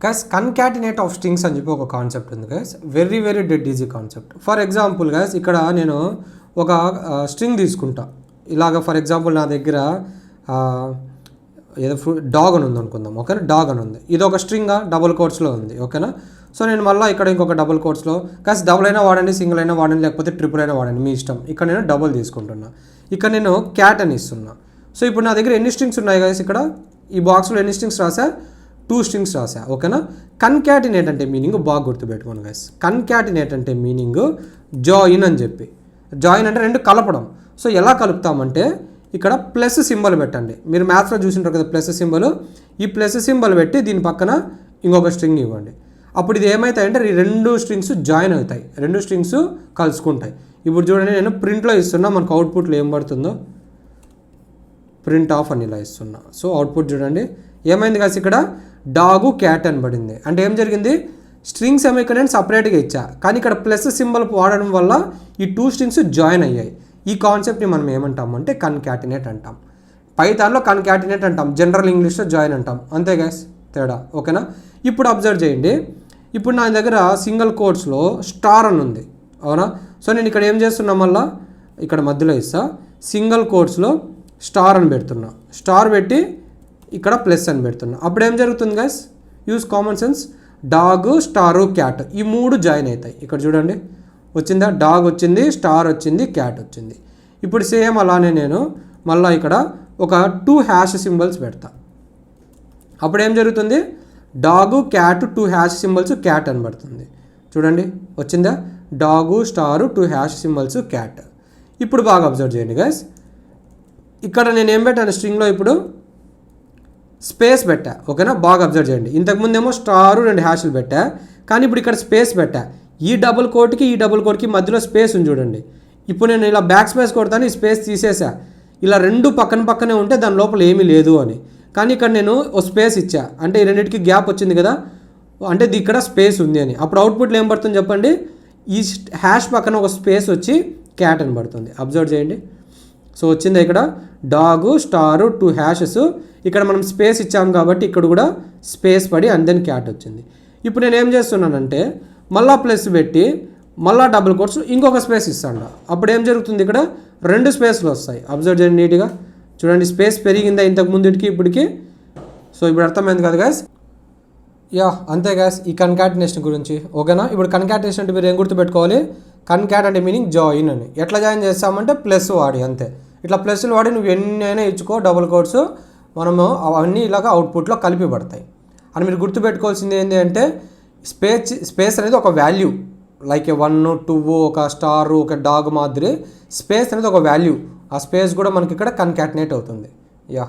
Guys concatenate of strings అని చెప్పి ఒక కాన్సెప్ట్ ఉంది guys. Very very dead easy concept. For example guys ఇక్కడ నేను ఒక స్ట్రింగ్ తీసుకుంటా ఇలాగ. ఫర్ ఎగ్జాంపుల్ నా దగ్గర ఏదో డాగ్ అని ఉంది అనుకుందాం, ఓకేనా. డాగ్ అని ఉంది, ఇది ఒక స్ట్రింగ్ డబుల్ కోట్స్లో ఉంది, ఓకేనా. సో నేను మళ్ళీ ఇక్కడ ఇంకొక డబుల్ కోట్స్లో కాస్త డబుల్ అయినా వాడండి, సింగిల్ అయినా వాడండి, లేకపోతే ట్రిపుల్ అయినా వాడండి, మీ ఇష్టం. ఇక్కడ నేను డబుల్ తీసుకుంటున్నా, ఇక్కడ నేను క్యాట్ అని ఇస్తున్నా. సో ఇప్పుడు నా దగ్గర ఎన్ని స్ట్రింగ్స్ ఉన్నాయి గైస్, ఇక్కడ ఈ బాక్స్లో ఎన్ని స్ట్రింగ్స్ రాసా, 2 స్ట్రింగ్స్ రాసా, ఓకేనా. కన్కాటినేట్ అంటే మీనింగ్ బాగా గుర్తుపెట్టుకోండి గైస్. కన్కాటినేట్ అంటే మీనింగ్ జాయిన్ అని చెప్పి. జాయిన్ అంటే రెండు కలపడం. సో ఎలా కలుపుతామంటే ఇక్కడ ప్లస్ సింబల్ పెట్టండి. మీరు మ్యాథ్స్లో చూసింటారు కదా ప్లస్ సింబల్. ఈ ప్లస్ సింబల్ పెట్టి దీని పక్కన ఇంకొక స్ట్రింగ్ ఇవ్వండి. అప్పుడు ఇది ఏమవుతాయంటే ఈ 2 స్ట్రింగ్స్ జాయిన్ అవుతాయి, 2 స్ట్రింగ్స్ కలుసుకుంటాయి. ఇప్పుడు చూడండి నేను ప్రింట్లో ఇస్తున్నా, మనకు అవుట్పుట్లో ఏం పడుతుందో ప్రింట్ ఆఫ్ అని ఇలా ఇస్తున్నా. సో అవుట్పుట్ చూడండి ఏమైంది కాదు, ఇక్కడ డాగు క్యాట్ అని పడింది. అంటే ఏం జరిగింది, స్ట్రింగ్స్ ఏమో ఇక్కడ నేను సపరేట్గా ఇచ్చా, కానీ ఇక్కడ ప్లస్ సింబల్ వాడడం వల్ల ఈ 2 స్ట్రింగ్స్ జాయిన్ అయ్యాయి. ఈ కాన్సెప్ట్ని మనం ఏమంటాం అంటే కన్కాటినేట్ అంటాం. పైథాన్లో కన్కాటినేట్ అంటాం, జనరల్ ఇంగ్లీష్లో జాయిన్ అంటాం, అంతే గైస్ తేడా, ఓకేనా. ఇప్పుడు అబ్జర్వ్ చేయండి, ఇప్పుడు నా దగ్గర సింగిల్ కోట్స్లో స్టార్ అని ఉంది, అవునా. సో నేను ఇక్కడ ఏం చేస్తున్నా, మళ్ళీ ఇక్కడ మధ్యలో ఇస్తా, సింగిల్ కోట్స్లో స్టార్ అని పెడుతున్నా, స్టార్ పెట్టి ఇక్కడ ప్లస్ అని పెడుతున్నా. అప్పుడు ఏం జరుగుతుంది guys, use common sense, dog star cat ఈ 3 జాయిన్ అవుతాయి. ఇక్కడ చూడండి వచ్చిందా, డాగ్ వచ్చింది, స్టార్ వచ్చింది, క్యాట్ వచ్చింది. ఇప్పుడు సేమ్ అలానే నేను మళ్ళీ ఇక్కడ ఒక 2 హ్యాష్ సింబల్స్ పెడతా. అప్పుడు ఏం జరుగుతుంది, డాగు క్యాట్ 2 హ్యాష్ సింబల్స్ క్యాట్ అని పడుతుంది. చూడండి వచ్చిందా, డాగు స్టారు 2 హ్యాష్ సింబల్స్ క్యాట్. ఇప్పుడు బాగా అబ్జర్వ్ చేయండి గైస్, ఇక్కడ నేను ఏం పెట్టాను స్ట్రింగ్లో, ఇప్పుడు స్పేస్ పెట్టా, ఓకేనా. బాగా అబ్జర్వ్ చేయండి, ఇంతకుముందేమో స్టారు 2 హ్యాష్లు పెట్టా, కానీ ఇప్పుడు ఇక్కడ స్పేస్ పెట్టా. ఈ డబుల్ కోట్కి ఈ డబుల్ కోట్కి మధ్యలో స్పేస్ ఉంది చూడండి. ఇప్పుడు నేను ఇలా బ్యాక్ స్పేస్ కొడతాను, ఈ స్పేస్ తీసేసా. ఇలా 2 పక్కన పక్కనే ఉంటే దాని లోపల ఏమీ లేదు అని. కానీ ఇక్కడ నేను ఒక స్పేస్ ఇచ్చా, అంటే ఈ రెండింటికి గ్యాప్ వచ్చింది కదా, అంటే ఇక్కడ స్పేస్ ఉంది అని. అప్పుడు అవుట్పుట్లో ఏం పడుతుంది చెప్పండి, ఈ హ్యాష్ పక్కన ఒక స్పేస్ వచ్చి క్యాట్ అని పడుతుంది. అబ్జర్వ్ చేయండి. సో వచ్చింది ఇక్కడ డాగు స్టారు 2 హ్యాషెస్, ఇక్కడ మనం స్పేస్ ఇచ్చాం కాబట్టి ఇక్కడ కూడా స్పేస్ పడి అండ్ దెన్ క్యాట్ వచ్చింది. ఇప్పుడు నేను ఏం చేస్తున్నానంటే మళ్ళీ ప్లస్ పెట్టి మళ్ళీ డబుల్ కోట్స్ ఇంకొక స్పేస్ ఇస్తాను. అప్పుడు ఏం జరుగుతుంది, ఇక్కడ 2 స్పేస్లు వస్తాయి. అబ్జర్వ్ చేయండి నీట్గా, చూడండి స్పేస్ పెరిగిందా ఇంతకు ముందుకి ఇప్పటికి. సో ఇప్పుడు అర్థమైంది కదా గ్యాస్. యా అంతే గ్యాస్ ఈ కన్కాటినేషన్ గురించి, ఓకేనా. ఇప్పుడు కన్కాటినేషన్ అంటే మీరు ఏం గుర్తుపెట్టుకోవాలి, కన్కాట్ అంటే మీనింగ్ జాయిన్ అని. ఎట్లా జాయిన్ చేస్తామంటే ప్లస్ వాడి, అంతే. ఇట్లా ప్లస్లు వాడి నువ్వు ఎన్ని అయినా ఇచ్చుకో డబుల్ కోట్స్, మనము అవన్నీ ఇలాగ అవుట్పుట్లో కలిపి పడతాయి అని మీరు గుర్తుపెట్టుకోవాల్సింది. ఏంటి అంటే స్పేస్ అనేది ఒక వాల్యూ, లైక్ 1 2 ఒక స్టార్ ఒక డాగ్ మాదిరి స్పేస్ అనేది ఒక వాల్యూ. ఆ స్పేస్ కూడా మనకి ఇక్కడ కన్కాటినేట్ అవుతుంది. యా.